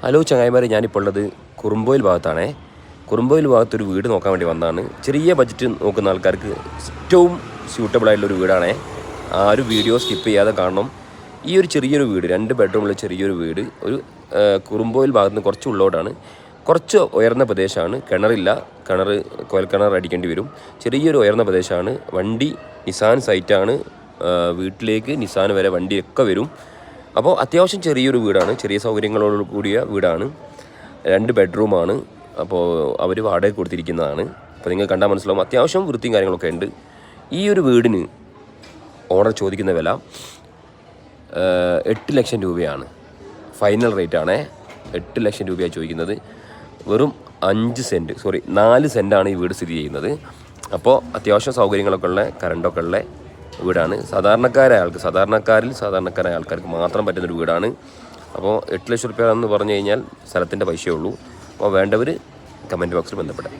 Hello ചങ്ങായിമാരെ, ഞാനിപ്പോൾ ഉള്ളത് കുറുമ്പോയിൽ ഭാഗത്താണേ. കുറുമ്പോയിൽ ഭാഗത്തൊരു വീട് നോക്കാൻ വേണ്ടി വന്നതാണ്. ചെറിയ ബഡ്ജറ്റ് നോക്കുന്ന ആൾക്കാർക്ക് ഏറ്റവും സ്യൂട്ടബിളായിട്ടുള്ളൊരു വീടാണേ. ആ ഒരു വീഡിയോ സ്കിപ്പ് ചെയ്യാതെ കാണണം. ഈ ഒരു ചെറിയൊരു വീട്, 2 ബെഡ്റൂമുള്ള ചെറിയൊരു വീട് ഒരു കുറുമ്പോയിൽ ഭാഗത്ത് നിന്ന് കുറച്ച് ഉള്ളോട്ടാണ്. കുറച്ച് ഉയർന്ന പ്രദേശമാണ്. കിണറില്ല, കുഴൽക്കിണർ അടിക്കേണ്ടി വരും. ചെറിയൊരു ഉയർന്ന പ്രദേശമാണ്. വണ്ടി നിസാൻ സൈറ്റാണ്. വീട്ടിലേക്ക് നിസാൻ വരെ വണ്ടിയൊക്കെ വരും. അപ്പോൾ അത്യാവശ്യം ചെറിയൊരു വീടാണ്, ചെറിയ സൗകര്യങ്ങളോട് കൂടിയ വീടാണ്. 2 ബെഡ്റൂമാണ്. അപ്പോൾ അവർ വാടക കൊടുത്തിരിക്കുന്നതാണ്. അപ്പോൾ നിങ്ങൾ കണ്ടാൽ മനസ്സിലാവും, അത്യാവശ്യം വൃത്തിയും കാര്യങ്ങളൊക്കെ ഉണ്ട്. ഈ ഒരു വീടിന് ഓണർ ചോദിക്കുന്ന വില 8 ലക്ഷം രൂപയാണ്. ഫൈനൽ റേറ്റാണ്. 8 ലക്ഷം രൂപയാണ് ചോദിക്കുന്നത്. വെറും 4 സെൻറ്റാണ് ഈ വീട് സ്ഥിതി ചെയ്യുന്നത്. അപ്പോൾ അത്യാവശ്യം സൗകര്യങ്ങളൊക്കെ ഉള്ള, കറണ്ടൊക്കെ ഉള്ള വീടാണ്. സാധാരണക്കാരായ ആൾക്കാർക്ക് മാത്രം പറ്റുന്നൊരു വീടാണ്. അപ്പോൾ 8 ലക്ഷം രൂപ എന്ന് പറഞ്ഞു കഴിഞ്ഞാൽ സ്ഥലത്തിൻ്റെ പൈസയേ ഉള്ളൂ. അപ്പോൾ വേണ്ടവർ കമൻറ്റ് ബോക്സിൽ ബന്ധപ്പെടാം.